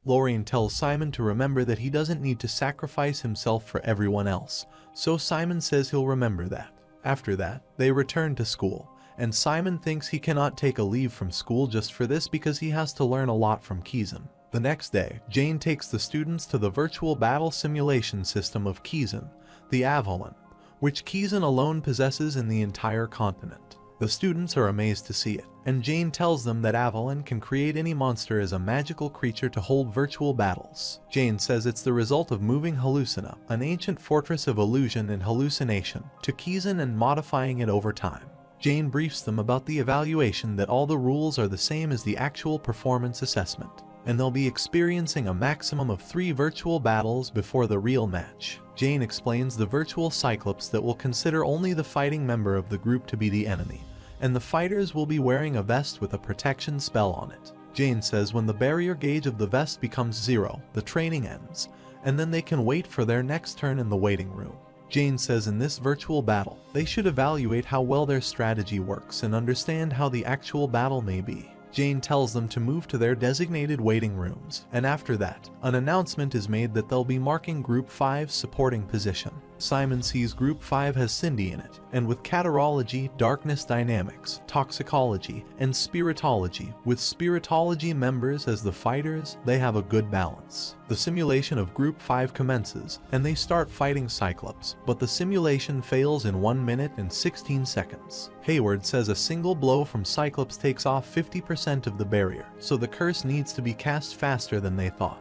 Lorraine tells Simon to remember that he doesn't need to sacrifice himself for everyone else, so Simon says he'll remember that. After that, they return to school, and Simon thinks he cannot take a leave from school just for this because he has to learn a lot from Kizan. The next day, Jane takes the students to the virtual battle simulation system of Kizan, the Avalon, which Kizan alone possesses in the entire continent. The students are amazed to see it, and Jane tells them that Avalon can create any monster as a magical creature to hold virtual battles. Jane says it's the result of moving Hallucina, an ancient fortress of illusion and hallucination, to Kizan and modifying it over time. Jane briefs them about the evaluation that all the rules are the same as the actual performance assessment, and they'll be experiencing a maximum of 3 virtual battles before the real match. Jane explains the virtual Cyclops that will consider only the fighting member of the group to be the enemy, and the fighters will be wearing a vest with a protection spell on it. Jane says when the barrier gauge of the vest becomes 0, the training ends, and then they can wait for their next turn in the waiting room. Jane says in this virtual battle, they should evaluate how well their strategy works and understand how the actual battle may be. Jane tells them to move to their designated waiting rooms, and after that, an announcement is made that they'll be marking Group 5's supporting position. Simon sees Group 5 has Cindy in it, and with Catarology, Darkness Dynamics, Toxicology, and Spiritology, with Spiritology members as the fighters, they have a good balance. The simulation of Group 5 commences, and they start fighting Cyclops, but the simulation fails in 1 minute and 16 seconds. Hayward says a single blow from Cyclops takes off 50% of the barrier, so the curse needs to be cast faster than they thought.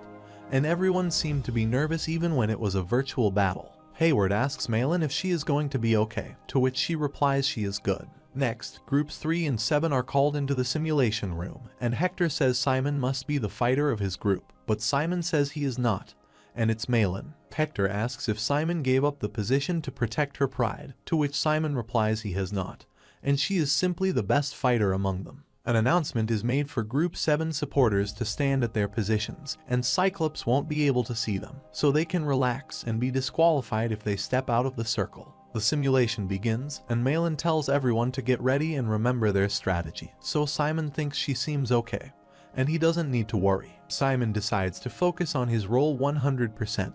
And everyone seemed to be nervous even when it was a virtual battle. Hayward asks Malin if she is going to be okay, to which she replies she is good. Next, Groups 3 and 7 are called into the simulation room, and Hector says Simon must be the fighter of his group, but Simon says he is not, and it's Malin. Hector asks if Simon gave up the position to protect her pride, to which Simon replies he has not, and she is simply the best fighter among them. An announcement is made for Group 7 supporters to stand at their positions, and Cyclops won't be able to see them, so they can relax and be disqualified if they step out of the circle. The simulation begins, and Malin tells everyone to get ready and remember their strategy, so Simon thinks she seems okay, and he doesn't need to worry. Simon decides to focus on his role 100%,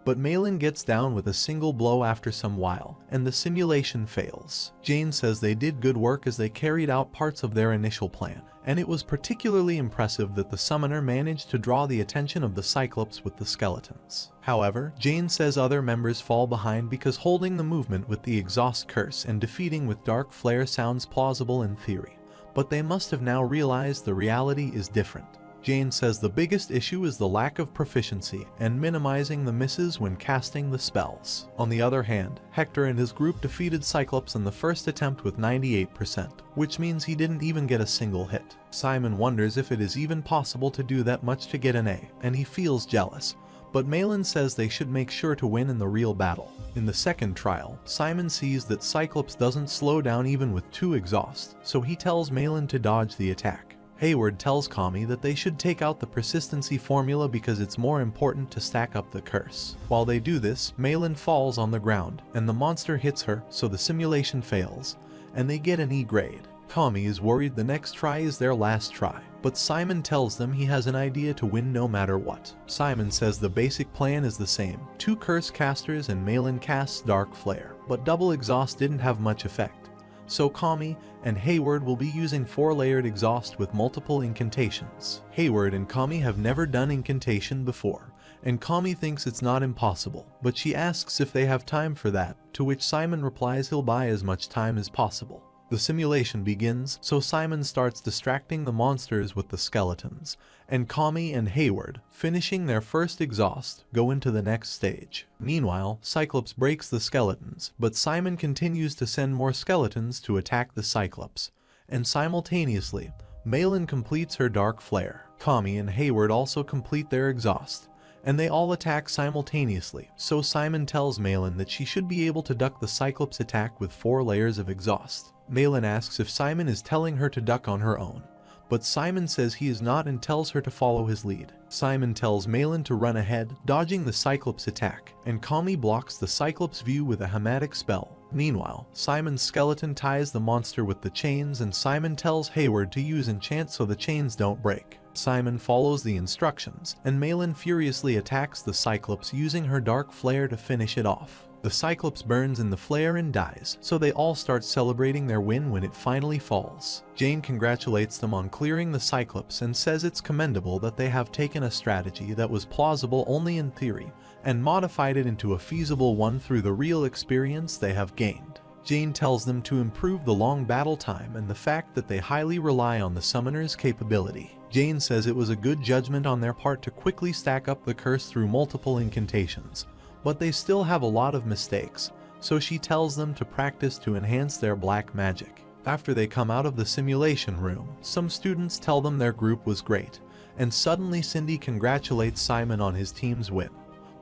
but Malin gets down with a single blow after some while, and the simulation fails. Jane says they did good work as they carried out parts of their initial plan, and it was particularly impressive that the summoner managed to draw the attention of the Cyclops with the skeletons. However, Jane says other members fall behind because holding the movement with the exhaust curse and defeating with dark flare sounds plausible in theory, but they must have now realized the reality is different. Jane says the biggest issue is the lack of proficiency and minimizing the misses when casting the spells. On the other hand, Hector and his group defeated Cyclops in the first attempt with 98%, which means he didn't even get a single hit. Simon wonders if it is even possible to do that much to get an A, and he feels jealous, but Malin says they should make sure to win in the real battle. In the second trial, Simon sees that Cyclops doesn't slow down even with 2 exhaust, so he tells Malin to dodge the attack. Hayward tells Kami that they should take out the persistency formula because it's more important to stack up the curse. While they do this, Malin falls on the ground, and the monster hits her, so the simulation fails, and they get an E grade. Kami is worried the next try is their last try, but Simon tells them he has an idea to win no matter what. Simon says the basic plan is the same, 2 curse casters and Malin casts Dark Flare, but double exhaust didn't have much effect. So Kami and Hayward will be using 4-layered exhaust with multiple incantations. Hayward and Kami have never done incantation before, and Kami thinks it's not impossible, but she asks if they have time for that, to which Simon replies he'll buy as much time as possible. The simulation begins, so Simon starts distracting the monsters with the skeletons, and Kami and Hayward, finishing their first exhaust, go into the next stage. Meanwhile, Cyclops breaks the skeletons, but Simon continues to send more skeletons to attack the Cyclops, and simultaneously, Malin completes her Dark Flare. Kami and Hayward also complete their exhaust, and they all attack simultaneously, so Simon tells Malin that she should be able to duck the Cyclops attack with 4 layers of exhaust. Malin asks if Simon is telling her to duck on her own, but Simon says he is not and tells her to follow his lead. Simon tells Malin to run ahead, dodging the Cyclops attack, and Kami blocks the Cyclops view with a hematic spell. Meanwhile, Simon's skeleton ties the monster with the chains, and Simon tells Hayward to use enchant so the chains don't break. Simon follows the instructions, and Malin furiously attacks the Cyclops using her dark flare to finish it off. The Cyclops burns in the flare and dies, so they all start celebrating their win when it finally falls. Jane congratulates them on clearing the Cyclops and says it's commendable that they have taken a strategy that was plausible only in theory and modified it into a feasible one through the real experience they have gained. Jane tells them to improve the long battle time and the fact that they highly rely on the summoner's capability. Jane says it was a good judgment on their part to quickly stack up the curse through multiple incantations, but they still have a lot of mistakes, so she tells them to practice to enhance their black magic. After they come out of the simulation room, some students tell them their group was great, and suddenly Cindy congratulates Simon on his team's win.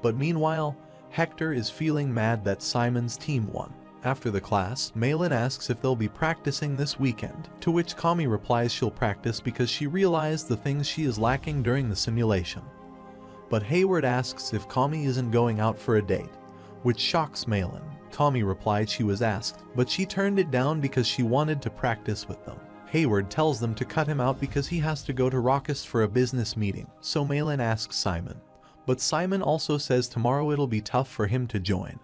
But meanwhile, Hector is feeling mad that Simon's team won. After the class, Malin asks if they'll be practicing this weekend, to which Kami replies she'll practice because she realized the things she is lacking during the simulation. But Hayward asks if Kami isn't going out for a date, which shocks Malin. Kami replied she was asked, but she turned it down because she wanted to practice with them. Hayward tells them to cut him out because he has to go to Raucous for a business meeting, so Malin asks Simon. But Simon also says tomorrow it'll be tough for him to join,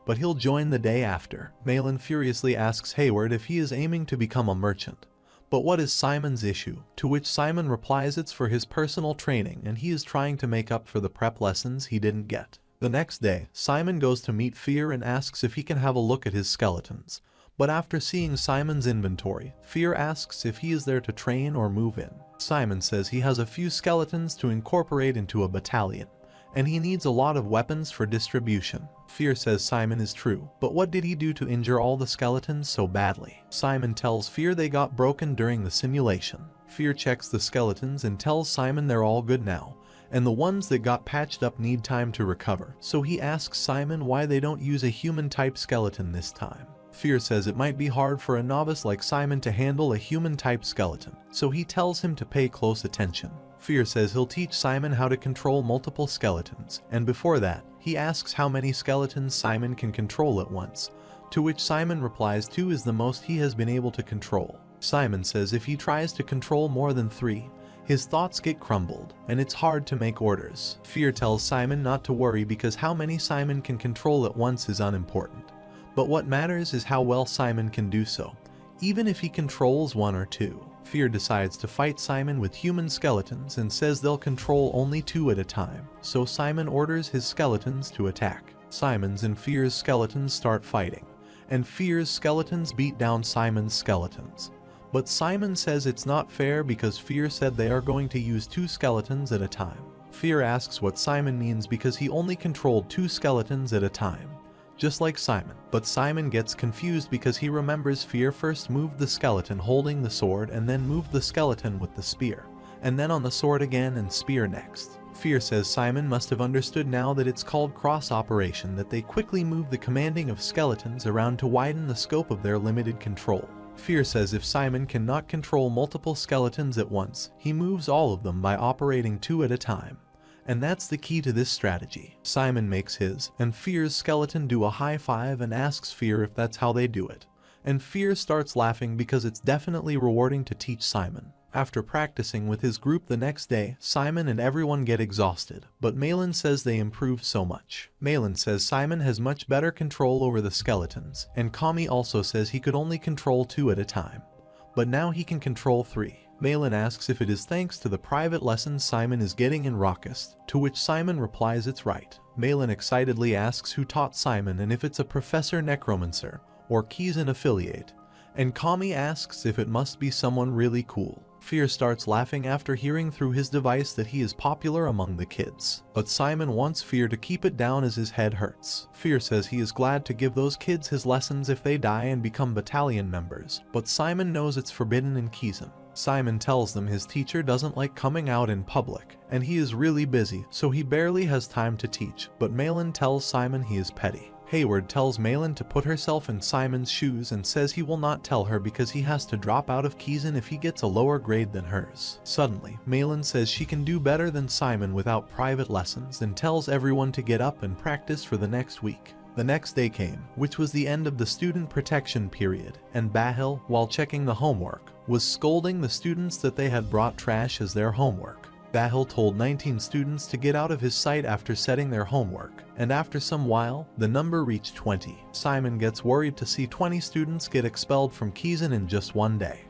but he'll join the day after. Malin furiously asks Hayward if he is aiming to become a merchant. But what is Simon's issue? To which Simon replies it's for his personal training and he is trying to make up for the prep lessons he didn't get. The next day, Simon goes to meet Fear and asks if he can have a look at his skeletons. But after seeing Simon's inventory, Fear asks if he is there to train or move in. Simon says he has a few skeletons to incorporate into a battalion, and he needs a lot of weapons for distribution. Fear says Simon is true, but what did he do to injure all the skeletons so badly? Simon tells Fear they got broken during the simulation. Fear checks the skeletons and tells Simon they're all good now, and the ones that got patched up need time to recover, so he asks Simon why they don't use a human-type skeleton this time. Fear says it might be hard for a novice like Simon to handle a human-type skeleton, so he tells him to pay close attention. Fear says he'll teach Simon how to control multiple skeletons, and before that, he asks how many skeletons Simon can control at once, to which Simon replies 2 is the most he has been able to control. Simon says if he tries to control more than 3, his thoughts get crumbled, and it's hard to make orders. Fear tells Simon not to worry because how many Simon can control at once is unimportant. But what matters is how well Simon can do so, even if he controls 1 or 2. Fear decides to fight Simon with human skeletons and says they'll control only 2 at a time, so Simon orders his skeletons to attack. Simon's and Fear's skeletons start fighting, and Fear's skeletons beat down Simon's skeletons. But Simon says it's not fair because Fear said they are going to use 2 skeletons at a time. Fear asks what Simon means because he only controlled 2 skeletons at a time, just like Simon. But Simon gets confused because he remembers Fear first moved the skeleton holding the sword and then moved the skeleton with the spear, and then on the sword again and spear next. Fear says Simon must have understood now that it's called cross-operation, that they quickly move the commanding of skeletons around to widen the scope of their limited control. Fear says if Simon cannot control multiple skeletons at once, he moves all of them by operating 2 at a time. And that's the key to this strategy. Simon makes his, and Fear's skeleton do a high five and asks Fear if that's how they do it. And Fear starts laughing because it's definitely rewarding to teach Simon. After practicing with his group the next day, Simon and everyone get exhausted, but Malin says they improve so much. Malin says Simon has much better control over the skeletons, and Kami also says he could only control 2 at a time, but now he can control 3. Malin asks if it is thanks to the private lessons Simon is getting in Raucous, to which Simon replies it's right. Malin excitedly asks who taught Simon and if it's a Professor Necromancer, or Keysen affiliate, and Kami asks if it must be someone really cool. Fear starts laughing after hearing through his device that he is popular among the kids, but Simon wants Fear to keep it down as his head hurts. Fear says he is glad to give those kids his lessons if they die and become battalion members, but Simon knows it's forbidden in Keysen. Simon tells them his teacher doesn't like coming out in public, and he is really busy, so he barely has time to teach, but Malin tells Simon he is petty. Hayward tells Malin to put herself in Simon's shoes and says he will not tell her because he has to drop out of Keysen if he gets a lower grade than hers. Suddenly, Malin says she can do better than Simon without private lessons and tells everyone to get up and practice for the next week. The next day came, which was the end of the student protection period, and Bahil, while checking the homework, was scolding the students that they had brought trash as their homework. Bahil told 19 students to get out of his sight after setting their homework, and after some while, the number reached 20. Simon gets worried to see 20 students get expelled from Kizan in just one day.